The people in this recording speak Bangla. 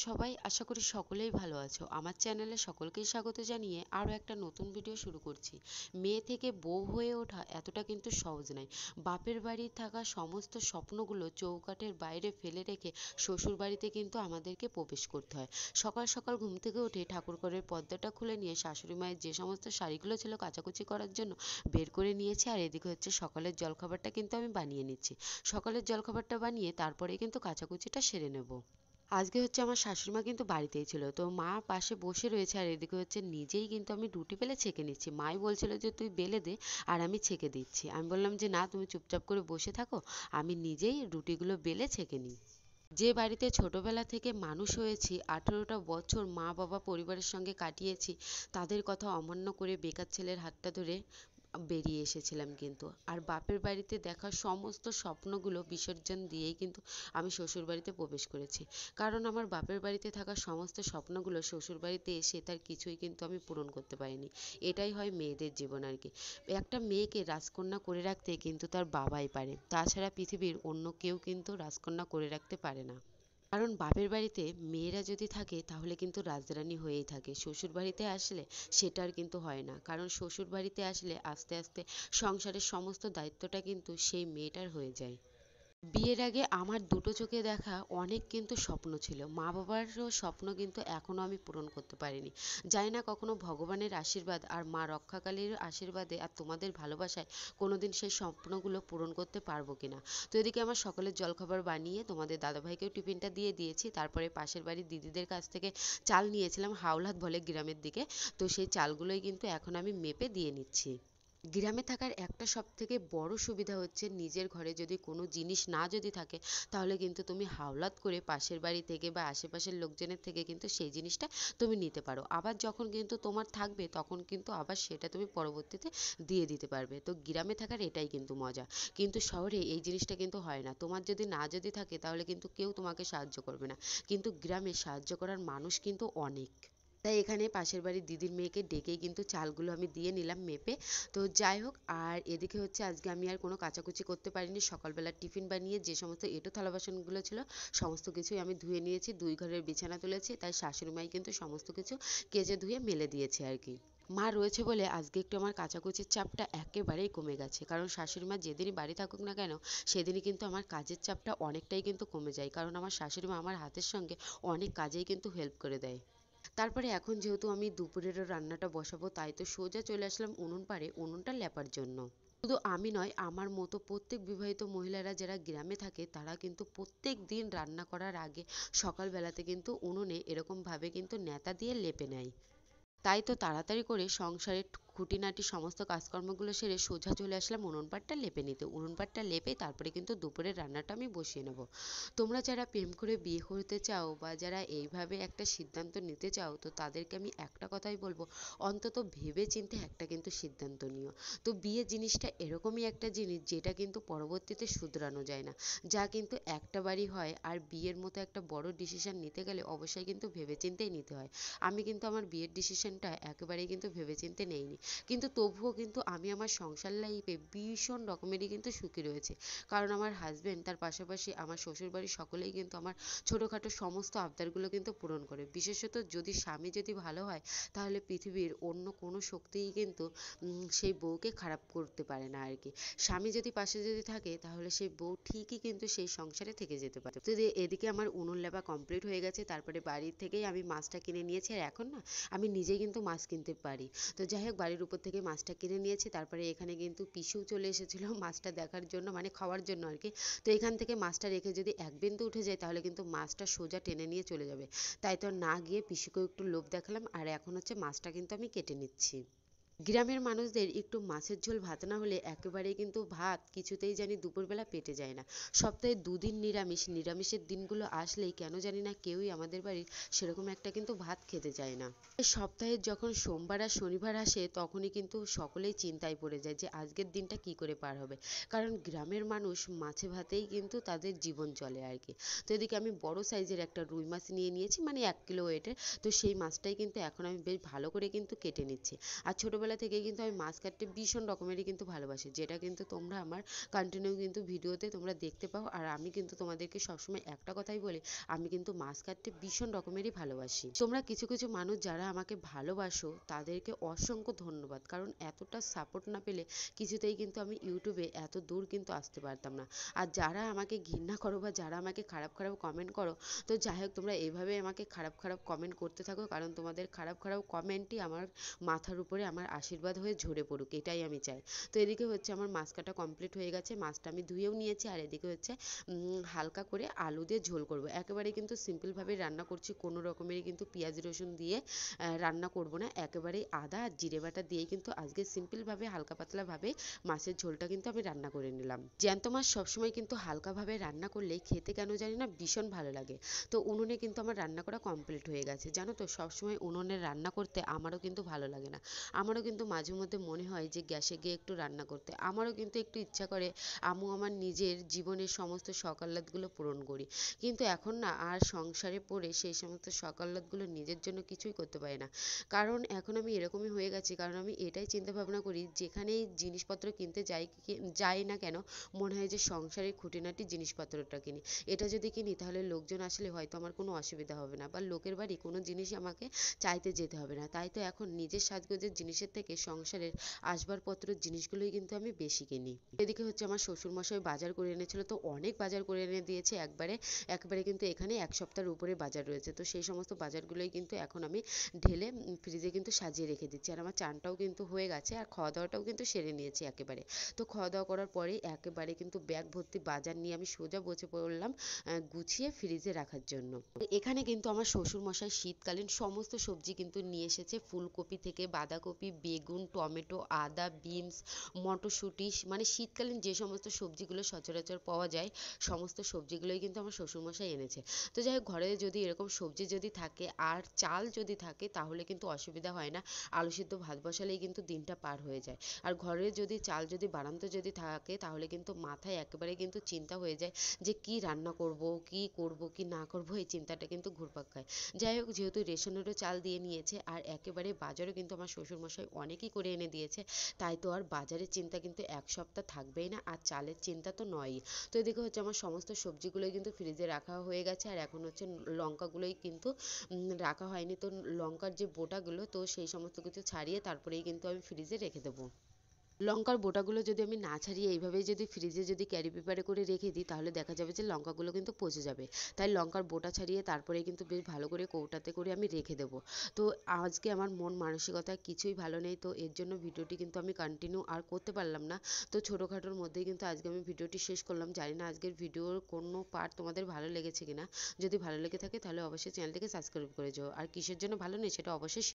সবাই, আশা করি সকলেই ভালো আছো। আমার চ্যানেলে সকলকেই স্বাগত জানিয়ে আরও একটা নতুন ভিডিও শুরু করছি। মেয়ে থেকে বউ হয়ে ওঠা এতটা কিন্তু সহজ নয়। বাপের বাড়ি থাকা সমস্ত স্বপ্নগুলো চৌকাঠের বাইরে ফেলে রেখে শ্বশুর বাড়িতে কিন্তু আমাদেরকে প্রবেশ করতে হয়। সকাল সকাল ঘুম থেকে উঠে ঠাকুরঘরের পর্দাটা খুলে নিয়ে শাশুড়ি মায়ের যে সমস্ত শাড়িগুলো ছিল কাচাকুচি করার জন্য বের করে নিয়েছি, আর এদিকে হচ্ছে সকালের জলখাবারটা কিন্তু আমি বানিয়ে নিচ্ছি। সকালের জলখাবারটা বানিয়ে তারপরে কিন্তু কাচাকুচিটা সেরে নেব। আজকে হচ্ছে আমার শাশুড়ি মা কিন্তু বাড়িতেই ছিল, তো মা পাশে বসে রয়েছে আর এদিকে হচ্ছে নিজেই কিন্তু আমি রুটি বেলে ছেঁকে নিচ্ছি। মাই বলছিল যে তুই বেলে দে আর আমি ছেঁকে দিচ্ছি। আমি বললাম যে না, তুমি চুপচাপ করে বসে থাকো, আমি নিজেই রুটিগুলো বেলে ছেঁকে নিই। যে বাড়িতে ছোটবেলা থেকে মানুষ হয়েছি, 18টা বছর মা বাবা পরিবারের সঙ্গে কাটিয়েছি, তাদের কথা অমান্য করে বেকার ছেলের হাতটা ধরে বেরিয়ে এসেছিলাম কিন্তু। আর বাপের বাড়িতে দেখা সমস্ত স্বপ্নগুলো বিসর্জন দিয়েই কিন্তু আমি শ্বশুর বাড়িতে প্রবেশ করেছি। কারণ আমার বাপের বাড়িতে থাকা সমস্ত স্বপ্নগুলো শ্বশুর বাড়িতে এসে তার কিছুই কিন্তু আমি পূরণ করতে পারিনি। এটাই হয় মেয়েদের জীবন আর কি। একটা মেয়েকে রাজকন্যা করে রাখতে কিন্তু তার বাবাই পারে, তাছাড়া পৃথিবীর অন্য কেউ কিন্তু রাজকন্যা করে রাখতে পারে না। কারণ বাপের বাড়িতে মেয়েরা যদি থাকে তাহলে কিন্তু রাজরানী হয়েই থাকে, শ্বশুর বাড়িতে আসলে সেটা আর কিন্তু হয় না। কারণ শ্বশুর বাড়িতে আসলে আস্তে আস্তে সংসারের সমস্ত দায়িত্বটা কিন্তু সেই মেয়েটার হয়ে যায়। বিয়ের আগে আমার দুটো চোখে দেখা অনেক কিন্তু স্বপ্ন ছিল, মা বাবারও স্বপ্ন কিন্তু এখনো আমি পূরণ করতে পারিনি। জানি না কখনো ভগবানের আশীর্বাদ আর মা রক্ষাকালীর আশীর্বাদে আর তোমাদের ভালোবাসায় কোনোদিন সেই স্বপ্নগুলো পূরণ করতে পারবো কিনা। তো এদিকে আমার সকালের জলখাবার বানিয়ে তোমাদের দাদাভাইকেও টিফিনটা দিয়ে দিয়েছি। তারপরে পাশের বাড়ির দিদিদের কাছ থেকে চাল নিয়েছিলাম, হাওলাত বলে গ্রামের দিকে। তো সেই চালগুলোই কিন্তু এখন আমি মেপে দিয়ে নিচ্ছি। গ্রামে থাকার একটা সবথেকে বড় সুবিধা হচ্ছে নিজের ঘরে যদি কোনো জিনিস না যদি থাকে, তাহলে কিন্তু তুমি হাওলাত করে পাশের বাড়ি থেকে বা আশেপাশের লোকজনের থেকে কিন্তু সেই জিনিসটা তুমি নিতে পারো। আবার যখন কিন্তু তোমার থাকবে তখন কিন্তু আবার সেটা তুমি পরবর্তীতে দিয়ে দিতে পারবে। তো গ্রামে থাকার এটাই কিন্তু মজা। কিন্তু শহরে এই জিনিসটা কিন্তু হয় না, তোমার যদি না যদি থাকে তাহলে কিন্তু কেউ তোমাকে সাহায্য করবে না। কিন্তু গ্রামে সাহায্য করার মানুষ কিন্তু অনেক। তাই এখানে পাশের বাড়ির দিদির মেয়েকে ডেকেই কিন্তু চালগুলো আমি দিয়ে নিলাম মেপে। তো যাই হোক, আর এদিকে হচ্ছে আজকে আমি আর কোনো কাচাকুচি করতে পারিনি। সকালবেলা টিফিন বানিয়ে যে সমস্ত এঁটো থালা বাসনগুলো ছিল সমস্ত কিছুই আমি ধুয়ে নিয়েছি, 2 ঘরের বিছানা তুলেছি, তাই শাশুড়ি মাই কিন্তু সমস্ত কিছু কেচে ধুয়ে মেলে দিয়েছে আর কি। মা রয়েছে বলে আজকে একটু আমার কাচাকুচির চাপটা একেবারেই কমে গেছে। কারণ শাশুড়ি মা যেদিনই বাড়ি থাকুক না কেন সেদিনই কিন্তু আমার কাজের চাপটা অনেকটাই কিন্তু কমে যায়, কারণ আমার শাশুড়ি মা আমার হাতের সঙ্গে অনেক কাজেই কিন্তু হেল্প করে দেয়। তারপরে এখন যেহেতু আমি দুপুরেরও রান্নাটা বসাবো, তাই তো সোজা চলে আসলাম উনুন পাড়ে উনুনটা লেপার জন্য। শুধু আমি নয়, আমার মতো প্রত্যেক বিবাহিত মহিলারা যারা গ্রামে থাকে তারা কিন্তু প্রত্যেক দিন রান্না করার আগে সকালবেলাতে কিন্তু উনুনে এরকমভাবে কিন্তু ন্যাতা দিয়ে লেপে নেয়। তাই তো তাড়াতাড়ি করে সংসারের খুঁটিনাটি সমস্ত কাজকর্মগুলো সেরে সোজা চলে আসলাম উনুন পাড়টা লেপে নিতে। উনুন পাড়টা লেপে তারপরে কিন্তু দুপুরের রান্নাটা আমি বসিয়ে নেব। তোমরা যারা প্রেম করে বিয়ে করতে চাও বা যারা এইভাবে একটা সিদ্ধান্ত নিতে চাও, তো তাদেরকে আমি একটা কথাই বলবো, অন্তত ভেবে চিন্তে একটা কিন্তু সিদ্ধান্ত নিও। তো বিয়ে জিনিসটা এরকমই একটা জিনিস যেটা কিন্তু পরবর্তীতে শুধরানো যায় না, যা কিন্তু একটা বারই হয়। আর বিয়ের মতো একটা বড় ডিসিশন নিতে গেলে অবশ্যই কিন্তু ভেবে চিন্তেই নিতে হয়। আমি কিন্তু আমার বিয়ের ডিসিশনটা একেবারেই কিন্তু ভেবেচিন্তে নেইনি, কিন্তু তবুও কিন্তু আমি আমার সংসার লাইফে ভীষণ রকমেরই কিন্তু সুখী রয়েছে। কারণ আমার হাজবেন্ড, তার পাশাপাশি আমার শ্বশুরবাড়ির সকলেই কিন্তু আমার ছোটোখাটো সমস্ত আবদারগুলো কিন্তু পূরণ করে। বিশেষত যদি স্বামী যদি ভালো হয় তাহলে পৃথিবীর অন্য কোনো শক্তিই কিন্তু সেই বউকে খারাপ করতে পারে না আর কি। স্বামী যদি পাশে যদি থাকে তাহলে সেই বউ ঠিকই কিন্তু সেই সংসারে থেকে যেতে পারে। তো এদিকে আমার উনুন লেপা কমপ্লিট হয়ে গেছে, তারপরে বাড়ি থেকেই আমি মাছটা কিনে নিয়েছি। আর এখন না আমি নিজেই কিন্তু মাছ কিনতে পারি। তো যাই হোক, বাড়ির উপর থেকে মাছটা কিনে নিয়েছি। তারপরে এখানে কিন্তু পিসিও চলে এসেছিলো মাছটা দেখার জন্য, মানে খাওয়ার জন্য আর কি। তো এখান থেকে মাছটা রেখে যদি এক বিন্দু উঠে যায় তাহলে কিন্তু মাছটা সোজা টেনে নিয়ে চলে যাবে। তাই তো না গিয়ে পিসিকেও একটু লোভ দেখালাম, আর এখন হচ্ছে মাছটা কিন্তু আমি কেটে নিচ্ছি। গ্রামের মানুষদের একটু মাছের ঝোল ভাত না হলে একেবারেই কিন্তু ভাত কিছুতেই জানি দুপুরবেলা পেটে যায় না। সপ্তাহে 2 দিন নিরামিষ, নিরামিষের দিনগুলো আসলেই কেন জানি না কেউই আমাদের বাড়ির সেরকম একটা কিন্তু ভাত খেতে চায় না। সপ্তাহের যখন সোমবার আর শনিবার আসে তখনই কিন্তু সকলেই চিন্তায় পড়ে যায় যে আজকের দিনটা কি করে পার হবে। কারণ গ্রামের মানুষ মাছে ভাতেই কিন্তু তাদের জীবন চলে আর কি। তো এদিকে আমি বড় সাইজের একটা রুই মাছ নিয়ে নিয়েছি, মানে 1 কিলো ওয়েটের। তো সেই মাছটাই কিন্তু এখন আমি বেশ ভালো করে কিন্তু কেটে নিচ্ছি। আর ছোটোবেলায় ছোটোবেলা থেকেই কিন্তু আমি মাছ কাটতে ভীষণ রকমেরই কিন্তু ভালোবাসি, যেটা কিন্তু তোমরা আমার কন্টিনিউ কিন্তু ভিডিওতে তোমরা দেখতে পাও। আর আমি কিন্তু তোমাদেরকে সবসময় একটা কথাই বলি, আমি কিন্তু মাছ কাটতে ভীষণ রকমেরই ভালোবাসি। তোমরা কিছু কিছু মানুষ যারা আমাকে ভালোবাসো তাদেরকে অসংখ্য ধন্যবাদ, কারণ এতটা সাপোর্ট না পেলে কিছুতেই কিন্তু আমি ইউটিউবে এত দূর কিন্তু আসতে পারতাম না। আর যারা আমাকে ঘৃণা করো বা যারা আমাকে খারাপ খারাপ কমেন্ট করো, তো যাই হোক তোমরা এইভাবে আমাকে খারাপ খারাপ কমেন্ট করতে থাকো, কারণ তোমাদের খারাপ খারাপ কমেন্টই আমার মাথার উপরে আমার আশীর্বাদ হয়ে ঝরে পড়ুক, এটাই আমি চাই। তো এদিকে হচ্ছে আমার মাছ কাটা কমপ্লিট হয়ে গেছে, মাছটা আমি ধুয়েও নিয়েছি। আর এদিকে হচ্ছে হালকা করে আলু দিয়ে ঝোল করব, একেবারে কিন্তু সিম্পলভাবে রান্না করছি, কোনো রকমেরই কিন্তু পেঁয়াজ রসুন দিয়ে রান্না করব না, একেবারেই আদা আর জিরে বাটা দিয়েই কিন্তু আজকে সিম্পলভাবে হালকা পাতলাভাবে মাছের ঝোলটা কিন্তু আমি রান্না করে নিলাম। জ্যান্ত মাছ সবসময় কিন্তু হালকাভাবে রান্না করলেই খেতে কেন জানি না ভীষণ ভালো লাগে। তো উনুনে কিন্তু আমার রান্না করা কমপ্লিট হয়ে গেছে। জানো তো সবসময় উনুনে রান্না করতে আমারও কিন্তু ভালো লাগে না, আমারও কিন্তু মাঝে মধ্যে মনে হয় যে গ্যাসে গিয়ে একটু রান্না করতে, আমারও কিন্তু একটু ইচ্ছা করে আমি আমার নিজের জীবনের সমস্ত শখ আহ্লাদগুলো পূরণ করি। কিন্তু এখন না আর সংসারে পড়ে সেই সমস্ত শখ আহ্লাদগুলো নিজের জন্য কিছুই করতে পারি না, কারণ এখন আমি এরকমই হয়ে গেছি। কারণ আমি এটাই চিন্তা ভাবনা করি, যেখানেই জিনিসপত্র কিনতে যাই না কেন মনে হয় যে সংসারের খুঁটিনাটি জিনিসপত্রটা কিনি, এটা যদি কিনি তাহলে লোকজন আসলে হয়তো আমার কোনো অসুবিধা হবে না, বা লোকের বাড়ি কোনো জিনিসই আমাকে চাইতে যেতে হবে না। তাই তো এখন নিজের সাজগোজের জিনিসের থেকে সংসারের আসবাবপত্রের জিনিসগুলোই কিন্তু আমি বেশি কিনি। এদিকে হচ্ছে আমার শ্বশুরমশাই বাজার করে এনেছিল, তো অনেক বাজার করে এনে দিয়েছে একবারে কিন্তু এখানে এক সপ্তাহের উপরে বাজার রয়েছে। তো সেই সমস্ত বাজারগুলোই কিন্তু এখন আমি ঢেলে ফ্রিজে কিন্তু সাজিয়ে রেখে দিচ্ছি। আর আমার চানটাও কিন্তু হয়ে গেছে, আর খাওয়া দাওয়াটাও কিন্তু সেরে নিয়েছি একেবারে। তো খাওয়া দাওয়া করার পরেই একেবারে কিন্তু ব্যাগ ভর্তি বাজার নিয়ে আমি সোজা বসে পড়লাম গুছিয়ে ফ্রিজে রাখার জন্য। এখানে কিন্তু আমার শ্বশুরমশাই শীতকালীন সমস্ত সবজি কিন্তু নিয়ে এসেছে, ফুলকপি থেকে বাঁধাকপি, বেগুন, টমেটো, আদা, বিনস, মটরশুঁটি, মানে শীতকালীন যে সমস্ত সবজিগুলো সচরাচর পাওয়া যায় সমস্ত সবজিগুলোই কিন্তু আমার শ্বশুরমশাই এনেছে। তো যাই হোক ঘরে যদি এরকম সবজি যদি থাকে আর চাল যদি থাকে তাহলে কিন্তু অসুবিধা হয় না, আলু সিদ্ধ ভাত বসালেই কিন্তু দিনটা পার হয়ে যায়। আর ঘরে যদি চাল যদি বাড়ন্ত যদি থাকে তাহলে কিন্তু মাথায় একেবারে কিন্তু চিন্তা হয়ে যায় যে কি রান্না করব, কি করব, কি না করব, এই চিন্তাটা কিন্তু ঘুরপাক খায়। যাই হোক যেহেতু রেশনেরও চাল দিয়ে নিয়েছে আর একেবারে বাজারও কিন্তু আমার শ্বশুরমশাই অনেকই করে এনে দিয়েছে, তাই তো আর বাজারের চিন্তা কিন্তু এক সপ্তাহ থাকবেই না, আর চালের চিন্তা তো নয়ই। তো এদিকে হচ্ছে আমার সমস্ত সবজিগুলোই কিন্তু ফ্রিজে রাখা হয়ে গেছে, আর এখন হচ্ছে লঙ্কাগুলোই কিন্তু রাখা হয়নি, তো লঙ্কার যে বোটাগুলো তো সেই সমস্ত কিছু ছাড়িয়ে তারপরেই কিন্তু আমি ফ্রিজে রেখে দেবো। লঙ্কার বোটাগুলো যদি আমি না ছাড়িয়ে এইভাবেই যদি ফ্রিজে যদি ক্যারি পেপারে করে রেখে দিই তাহলে দেখা যাবে যে লঙ্কাগুলো কিন্তু পচে যাবে। তাই লঙ্কার বোটা ছাড়িয়ে তারপরে কিন্তু বেশ ভালো করে কৌটাতে করে আমি রেখে দেবো। তো আজকে আমার মন মানসিকতা কিছুই ভালো নেই, তো এর জন্য ভিডিওটি কিন্তু আমি কন্টিনিউ আর করতে পারলাম না। তো ছোটোখাটোর মধ্যেই কিন্তু আজকে আমি ভিডিওটি শেষ করলাম। জানি না আজকের ভিডিওর কোনো পার্ট তোমাদের ভালো লেগেছে কিনা, যদি ভালো লেগে থাকে তাহলে অবশ্যই চ্যানেলটিকে সাবস্ক্রাইব করে যাও। আর কিসের জন্য ভালো নেই সেটা অবশ্যই